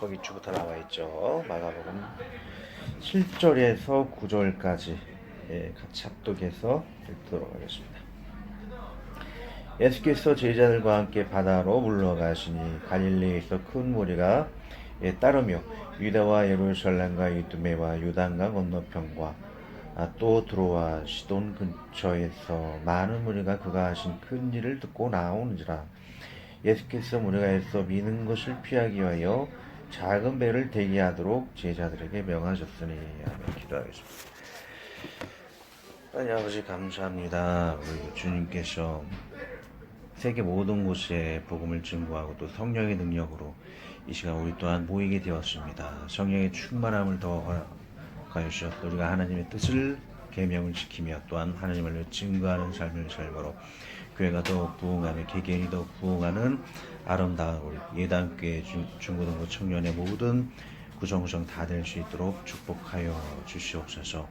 거기쯤부터 나와 있죠. 마가복음 7절에서 9절까지 같이 합독해서 읽도록 하겠습니다. 예수께서 제자들과 함께 바다로 물러가시니 갈릴리에서 큰 무리가 따르며 유다와 예루살렘과 이두메와 요단강 건너편과 또 드로아 시돈 근처에서 많은 무리가 그가 하신 큰 일을 듣고 나오는지라. 예수께서 무리가에서 미는 것을 피하기 위하여 작은 배를 대기하도록 제자들에게 명하셨으니. 아멘. 기도하겠습니다. 하나님 아버지 감사합니다. 우리 주님께서 세계 모든 곳에 복음을 증거하고 또 성령의 능력으로 이 시간 우리 또한 모이게 되었습니다. 성령의 충만함을 더 허락하여 주셔서 우리가 하나님의 뜻을 계명을 지키며 또한 하나님을 증거하는 삶을 삶으로 교회가 더 부흥하며 개개인이 더 부흥하는 아름다운 우리 예단교회 중고등부 청년의 모든 구성구성 다 될 수 있도록 축복하여 주시옵소서.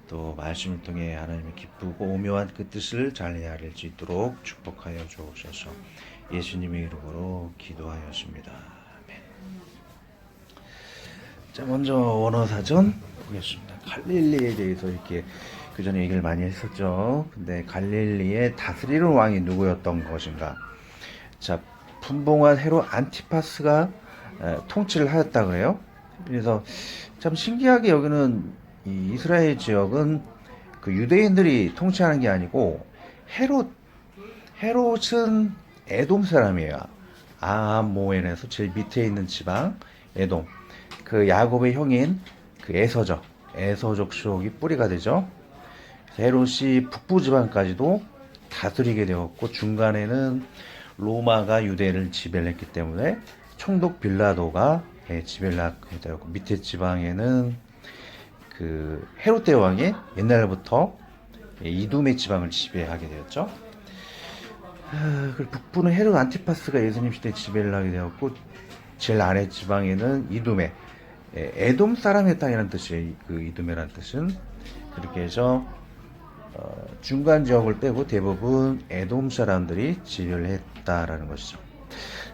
또 말씀을 통해 하나님의 기쁘고 오묘한 그 뜻을 잘 헤아릴 수 있도록 축복하여 주옵소서. 예수님의 이름으로 기도하였습니다. 아멘. 자, 먼저 원어사전 보겠습니다. 갈릴리에 대해서 이렇게 그 전에 얘기를 많이 했었죠. 근데 갈릴리에 다스리는 왕이 누구였던 것인가? 자, 분봉한 헤롯 안티파스가 통치를 하였다 그래요. 그래서 참 신기하게 여기는 이 이스라엘 지역은 그 유대인들이 통치하는 게 아니고 헤롯은 에돔 사람이에요. 아모엔에서 제일 밑에 있는 지방 에돔. 그 야곱의 형인 그 에서족 수족이 뿌리가 되죠. 헤롯이 북부 지방까지도 다스리게 되었고 중간에는 로마가 유대를 지배를 했기 때문에 총독 빌라도가 지배를 하게 되었고 밑에 지방에는 그 헤롯 대왕이 옛날부터 이두메 지방을 지배하게 되었죠. 그리고 북부는 헤롯 안티파스가 예수님 시대에 지배를 하게 되었고 제일 아래 지방에는 이두메, 에돔 사람의 땅이라는 뜻이에요. 그 이두메라는 뜻은. 그렇게 해서 중간 지역을 빼고 대부분 에돔 사람들이 지배를 했다라는 것이죠.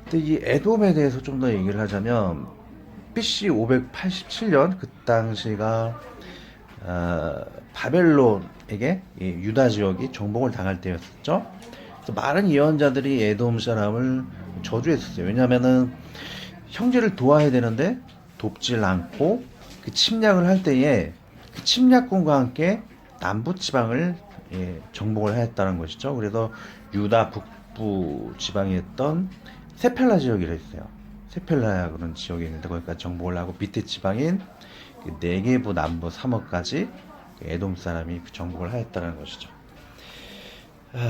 근데 이 에돔에 대해서 좀 더 얘기를 하자면 BC 587년 그 당시가 바벨론에게 유다 지역이 정복을 당할 때였었죠. 그래서 많은 예언자들이 에돔 사람을 저주했었어요. 왜냐하면은 형제를 도와야 되는데 돕질 않고 그 침략을 할 때에 그 침략군과 함께 남부 지방을 정복을 하였다는 것이죠. 그래서 유다 북부 지방에 있던 세펠라 지역이라 있어요. 세펠라야 그런 지역이 있는데 거기까지 정복을 하고 밑에 지방인 그 네게부 남부 3억까지 에돔 사람이 정복을 하였다는 것이죠.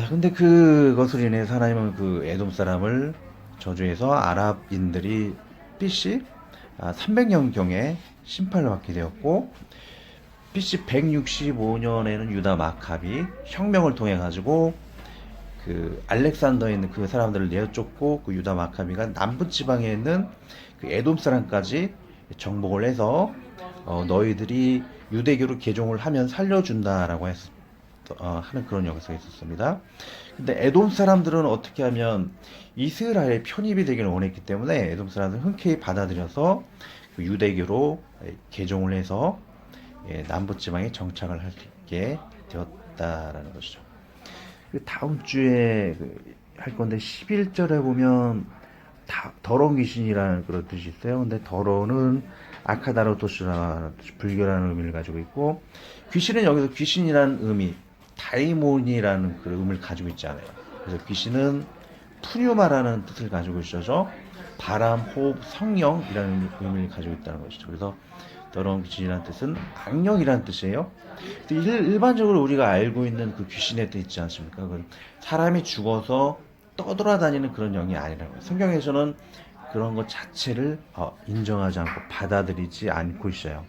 근데 그것으로 인해서 하나님은 그 에돔 사람을 저주해서 아랍인들이 BC 300년경에 심판을 받게 되었고 BC 165년에는 유다 마카비 혁명을 통해 가지고 그 알렉산더에 있는 그 사람들을 내쫓고 그 유다 마카비가 남부 지방에 있는 그 에돔 사람까지 정복을 해서 너희들이 유대교로 개종을 하면 살려준다라고 하는 그런 역사가 있었습니다. 근데 에돔 사람들은 어떻게 하면 이스라엘의 편입이 되기를 원했기 때문에 에돔 사람들은 흔쾌히 받아들여서 그 유대교로 개종을 해서 남부 지방에 정착을 하게 되었다라는 것이죠. 다음 주에 할 건데 11절에 보면 더러운 귀신이라는 그런 뜻이 있어요. 근데 더러운은 아카다로토스라는 불교라는 의미를 가지고 있고 귀신은 여기서 귀신이라는 의미 다이몬이라는 그 의미를 가지고 있지 않아요. 그래서 귀신은 푸뉴마라는 뜻을 가지고 있어서 바람, 호흡, 성령이라는 의미를 가지고 있다는 것이죠. 그래서 더러운 귀신이라는 뜻은 악령이라는 뜻이에요. 일반적으로 우리가 알고 있는 그 귀신의 뜻 있지 않습니까? 사람이 죽어서 떠돌아다니는 그런 영이 아니라는 거예요. 성경에서는 그런 것 자체를 인정하지 않고 받아들이지 않고 있어요.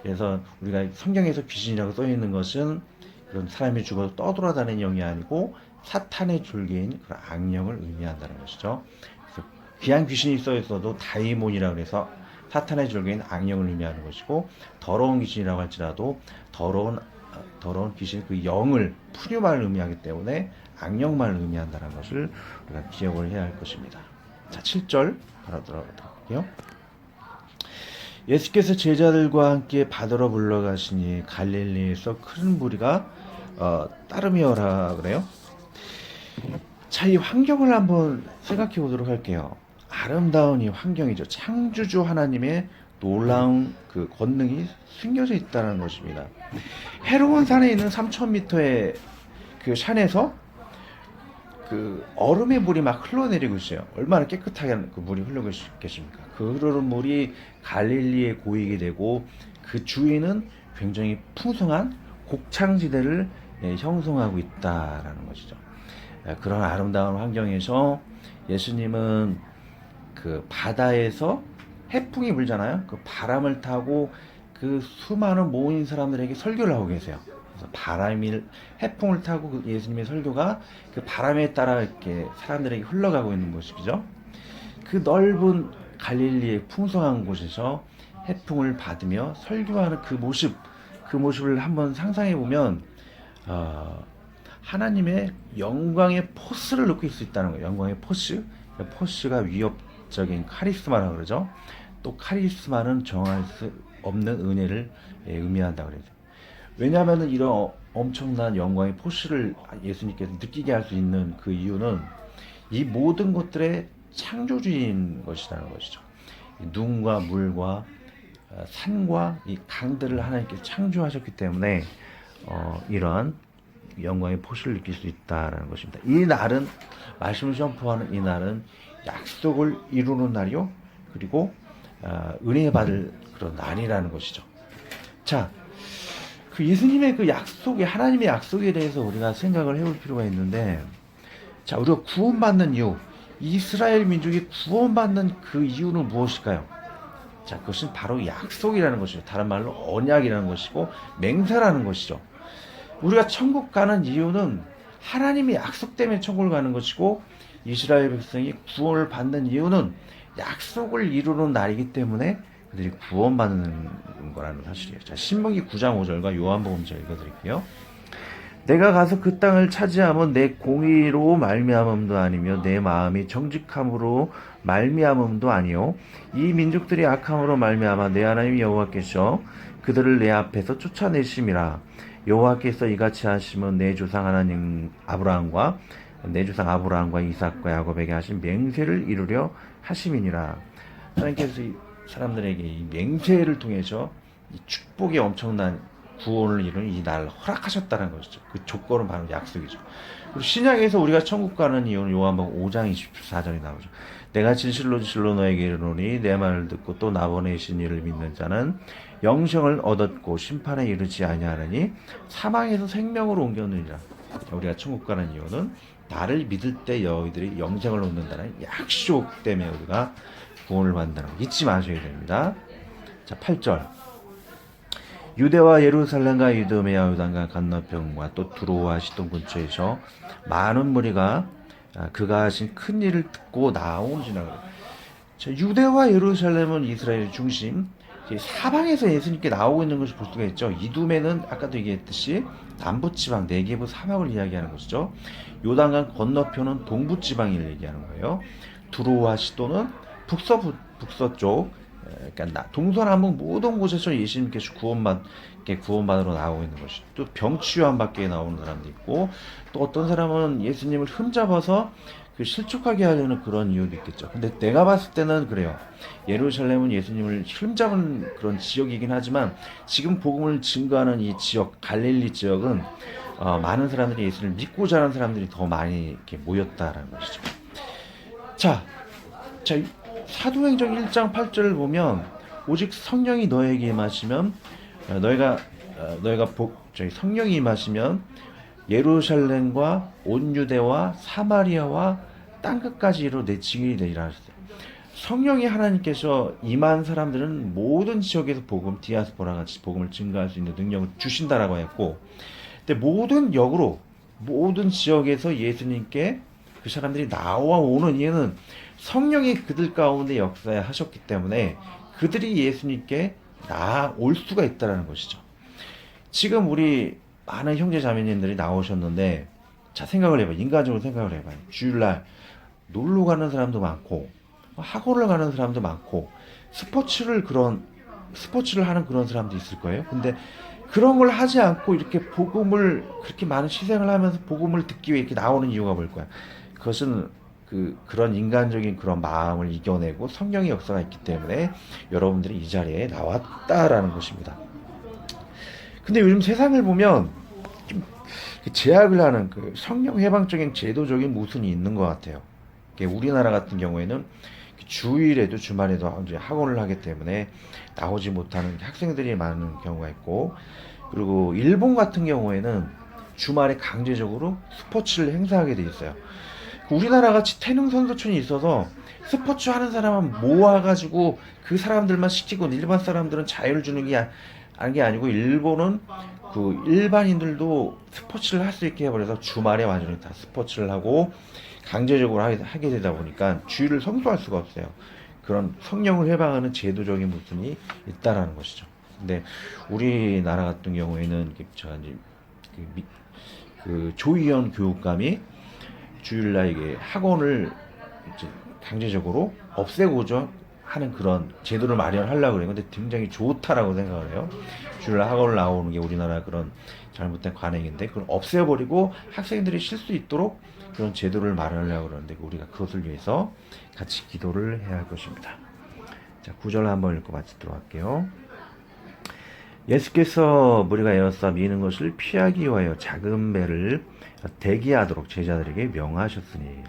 그래서 우리가 성경에서 귀신이라고 써 있는 것은 그런 사람이 죽어서 떠돌아다니는 영이 아니고 사탄의 졸개인 그런 악령을 의미한다는 것이죠. 그래서 귀한 귀신이 써 있어도 다이몬이라고 해서 사탄의 졸개인 악령을 의미하는 것이고 더러운 귀신이라고 할지라도 더러운 귀신 그 영을 푸뉴마를 의미하기 때문에 악령만을 의미한다는 것을 우리가 기억을 해야 할 것입니다. 자, 7절 바로 들어가도록 할게요. 예수께서 제자들과 함께 바다로 물러가시니 갈릴리에서 큰 무리가 따르며라 그래요. 자, 이 환경을 한번 생각해 보도록 할게요. 아름다운 이 환경이죠. 창조주 하나님의 놀라운 그 권능이 숨겨져 있다는 것입니다. 헤르몬 산에 있는 3,000m의 그 산에서 그 얼음의 물이 막 흘러내리고 있어요. 얼마나 깨끗하게 그 물이 흐르고 있겠습니까? 그 흐르는 물이 갈릴리에 고이게 되고 그 주위는 굉장히 풍성한 곡창지대를 형성하고 있다라는 것이죠. 그런 아름다운 환경에서 예수님은 그 바다에서 해풍이 불잖아요. 그 바람을 타고 그 수많은 모인 사람들에게 설교를 하고 계세요. 그래서 해풍을 타고 그 예수님의 설교가 그 바람에 따라 이렇게 사람들에게 흘러가고 있는 모습이죠. 그 넓은 갈릴리의 풍성한 곳에서 해풍을 받으며 설교하는 그 모습을 한번 상상해 보면 하나님의 영광의 포스를 느낄 수 있다는 거예요. 영광의 포스. 포스가 위협적인 카리스마라고 그러죠. 또 카리스마는 정할 수 없는 은혜를 의미한다 그래요. 왜냐하면 이런 엄청난 영광의 포스를 예수님께서 느끼게 할 수 있는 그 이유는 이 모든 것들의 창조주인 것이라는 것이죠. 눈과 물과 산과 이 강들을 하나님께서 창조하셨기 때문에 이러한 영광의 포스를 느낄 수 있다는 것입니다. 이 날은 말씀을 선포하는 이 날은 약속을 이루는 날이요, 그리고 은혜 받을 그런 날이라는 것이죠. 자, 그 예수님의 그 약속에 하나님의 약속에 대해서 우리가 생각을 해볼 필요가 있는데, 자, 우리가 구원받는 이유, 이스라엘 민족이 구원받는 그 이유는 무엇일까요? 자, 그것은 바로 약속이라는 것이죠. 다른 말로 언약이라는 것이고 맹세라는 것이죠. 우리가 천국 가는 이유는 하나님의 약속 때문에 천국을 가는 것이고, 이스라엘 백성이 구원을 받는 이유는 약속을 이루는 날이기 때문에 그들이 구원받는 거라는 사실이에요. 자, 신명기 9장 5절과 요한복음 제가 읽어드릴게요. 내가 가서 그 땅을 차지하면 내 공의로 말미암음도 아니며 내 마음이 정직함으로 말미암음도 아니요 이 민족들이 악함으로 말미암아 내 하나님 여호와께서 그들을 내 앞에서 쫓아내심이라. 여호와께서 이같이 하시면 내 조상 아브라함과 이삭과 야곱에게 하신 맹세를 이루려 하심이니라. 하나님께서 이 사람들에게 이 맹세를 통해서 이 축복의 엄청난 구원을 이루는 이 날을 허락하셨다는 것이죠. 그 조건은 바로 약속이죠. 그리고 신약에서 우리가 천국 가는 이유는 요한복음 5장 24절이 나오죠. 내가 진실로 너에게 이르노니 내 말을 듣고 또 나 보내신 이를 믿는 자는 영생을 얻었고 심판에 이르지 아니하느니 사망에서 생명으로 옮겼느니라. 우리가 천국 가는 이유는 나를 믿을 때 너희들이 영생을 얻는다는 약속 때문에 우리가 구원을 받는다는 거 잊지 마셔야 됩니다. 자, 8절. 유대와 예루살렘과 이두메와 요단강 건너편과 또 두로와 시돈 근처에서 많은 무리가 그가 하신 큰 일을 듣고 나오는지라. 자, 유대와 예루살렘은 이스라엘 중심, 사방에서 예수님께 나오고 있는 것을 볼 수가 있죠. 이두메는 아까도 얘기했듯이 남부지방 네게부 사막을 이야기하는 것이죠. 요단강 건너편은 동부지방을 얘기하는 거예요. 두로와 시돈은 북서쪽, 그러니까 동서남북 모든 곳에서 예수님께서 구원받으러 나오고 있는 것이, 또 병치유함 받게 나오는 사람도 있고, 또 어떤 사람은 예수님을 흠잡아서 그 실족하게 하려는 그런 이유도 있겠죠. 근데 내가 봤을 때는 그래요. 예루살렘은 예수님을 흠잡은 그런 지역이긴 하지만 지금 복음을 증거하는 이 지역, 갈릴리 지역은 많은 사람들이 예수님을 믿고자 하는 사람들이 더 많이 이렇게 모였다라는 것이죠. 자, 사도행전 1장 8절을 보면 오직 성령이 너에게 임하시면 성령이 임하시면 예루살렘과 온 유대와 사마리아와 땅끝까지 이르러 내 증인이 되리라 하셨어요. 성령이 하나님께서 임한 사람들은 모든 지역에서 디아스포라 같이 복음을 증거할 수 있는 능력을 주신다라고 했고, 근데 모든 지역에서 예수님께 그 사람들이 나와오는 이유는 성령이 그들 가운데 역사하셨기 때문에 그들이 예수님께 나올 수가 있다는 것이죠. 지금 우리 많은 형제 자매님들이 나오셨는데, 자, 생각을 해봐요. 인간적으로 생각을 해봐요. 주일날 놀러 가는 사람도 많고 학원을 가는 사람도 많고 스포츠를 그런 스포츠를 하는 그런 사람도 있을 거예요. 근데 그런 걸 하지 않고 이렇게 복음을 그렇게 많은 희생을 하면서 복음을 듣기 위해 이렇게 나오는 이유가 뭘 거야? 그것은 그런 인간적인 그런 마음을 이겨내고 성령의 역사가 있기 때문에 여러분들이 이 자리에 나왔다라는 것입니다. 근데 요즘 세상을 보면 좀 제약을 하는 그 성령 해방적인 제도적인 모순이 있는 것 같아요. 우리나라 같은 경우에는 주일에도 주말에도 이제 학원을 하기 때문에 나오지 못하는 학생들이 많은 경우가 있고, 그리고 일본 같은 경우에는 주말에 강제적으로 스포츠를 행사하게 돼 있어요. 우리나라 같이 태능 선수촌이 있어서 스포츠 하는 사람은 모아가지고 그 사람들만 시키고 일반 사람들은 자유를 주는 게 아니고, 일본은 그 일반인들도 스포츠를 할 수 있게 해버려서 주말에 완전히 다 스포츠를 하고 강제적으로 하게 되다 보니까 주의를 성수할 수가 없어요. 그런 성령을 해방하는 제도적인 모순이 있다라는 것이죠. 근데 우리나라 같은 경우에는 제가 이제 그 조희연 교육감이 주일날 이게 학원을 이제 강제적으로 없애고자 하는 그런 제도를 마련하려고 그래요. 근데 굉장히 좋다라고 생각을 해요. 주일날 학원을 나오는 게 우리나라 그런 잘못된 관행인데, 그걸 없애버리고 학생들이 쉴 수 있도록 그런 제도를 마련하려고 그러는데, 우리가 그것을 위해서 같이 기도를 해야 할 것입니다. 자, 9절 한번 읽고 마치도록 할게요. 예수께서 무리가 에워싸 미는 것을 피하기 위하여 작은 배를 대기하도록 제자들에게 명하셨으니.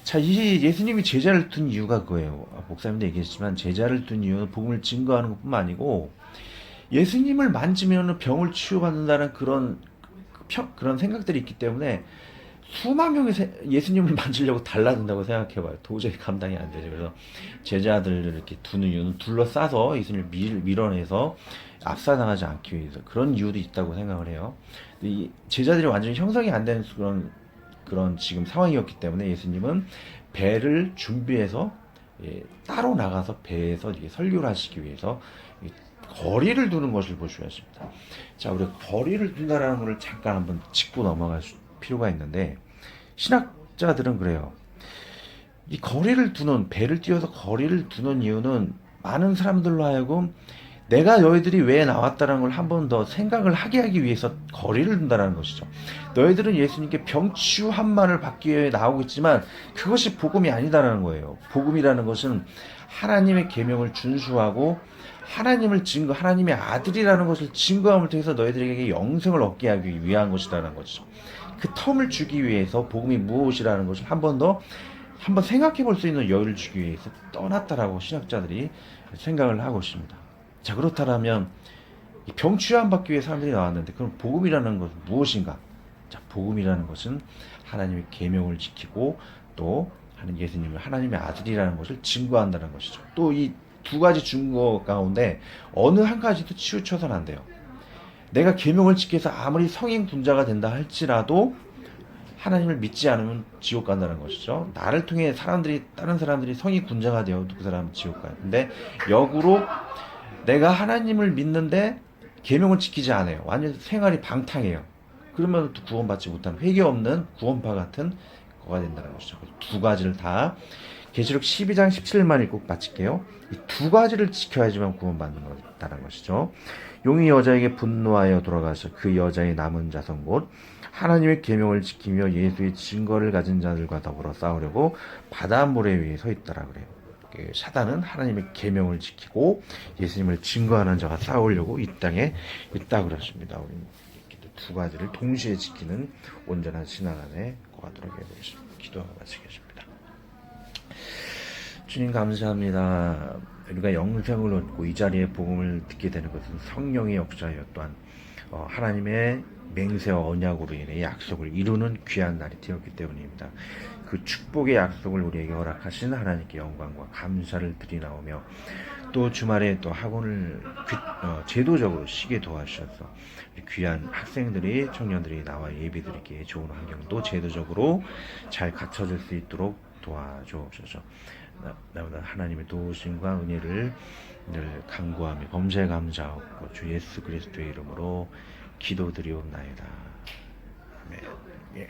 자, 이 예수님이 제자를 둔 이유가 그거예요. 목사님도 얘기했지만 제자를 둔 이유는 복음을 증거하는 것뿐만 아니고, 예수님을 만지면 병을 치유받는다는 그런 생각들이 있기 때문에 수만 명이 예수님을 만지려고 달라든다고 생각해봐요. 도저히 감당이 안 되죠. 그래서 제자들을 이렇게 두는 이유는 둘러싸서 예수님을 밀어내서 압사당하지 않기 위해서, 그런 이유도 있다고 생각을 해요. 이 제자들이 완전히 형성이 안 되는 그런 지금 상황이었기 때문에 예수님은 배를 준비해서 따로 나가서 배에서 이렇게 설교를 하시기 위해서 거리를 두는 것을 보셔야습니다. 자, 우리 거리를 둔다라는 것을 잠깐 한번 짚고 넘어갈 필요가 있는데, 신학자들은 그래요. 이 거리를 두는, 배를 띄워서 거리를 두는 이유는 많은 사람들로 하여금 내가 너희들이 왜 나왔다는 걸 한 번 더 생각을 하기 위해서 거리를 둔다는 것이죠. 너희들은 예수님께 병치유함만을 받기 위해 나오고 있지만 그것이 복음이 아니다라는 거예요. 복음이라는 것은 하나님의 계명을 준수하고 하나님의 아들이라는 것을 증거함을 통해서 너희들에게 영생을 얻게 하기 위한 것이라는 것이죠. 그 텀을 주기 위해서 복음이 무엇이라는 것을 한 번 생각해 볼 수 있는 여유를 주기 위해서 떠났다라고 신학자들이 생각을 하고 있습니다. 자, 그렇다면 병치유함 받기 위해 사람들이 나왔는데, 그럼 복음이라는 것은 무엇인가? 자, 복음이라는 것은 하나님의 계명을 지키고 또 예수님을 하나님의 아들이라는 것을 증거한다는 것이죠. 또 이 두 가지 증거 가운데 어느 한 가지도 치우쳐서는 안 돼요. 내가 계명을 지켜서 아무리 성인 군자가 된다 할지라도 하나님을 믿지 않으면 지옥 간다는 것이죠. 나를 통해 다른 사람들이 성인 군자가 되어도 그 사람은 지옥 가요. 근데 역으로 내가 하나님을 믿는데 계명을 지키지 않아요. 완전 생활이 방탕해요. 그러면 또 구원받지 못하는, 회개 없는 구원파 같은 거가 된다는 것이죠. 두 가지를 다 계시록 12장 17절만 읽고 마칠게요. 이 두 가지를 지켜야지만 구원받는 거다라는 것이죠. 용이 여자에게 분노하여 돌아가서 그 여자의 남은 자손 곧 하나님의 계명을 지키며 예수의 증거를 가진 자들과 더불어 싸우려고 바닷물에 위에 서 있더라 그래요. 사단은 하나님의 계명을 지키고 예수님을 증거하는 자가 싸우려고 이 땅에 있다 그랬습니다. 우리 두 가지를 동시에 지키는 온전한 신앙 안에 거하도록 해보겠습니다. 기도하고 마치겠습니다. 주님 감사합니다. 우리가 영생을 얻고 이 자리에 복음을 듣게 되는 것은 성령의 역사여 또한 하나님의 맹세와 언약으로 인해 약속을 이루는 귀한 날이 되었기 때문입니다. 그 축복의 약속을 우리에게 허락하신 하나님께 영광과 감사를 드리나오며, 또 주말에 또 학원을 제도적으로 쉬게 도와주셔서 귀한 학생들이, 청년들이 나와 예배드리기에 좋은 환경도 제도적으로 잘 갖춰질 수 있도록 도와주옵소서. 나보다 하나님의 도우심과 은혜를 늘 간구하며 범사에 감사하고 주 예수 그리스도의 이름으로 기도드리옵나이다. 아멘. 예.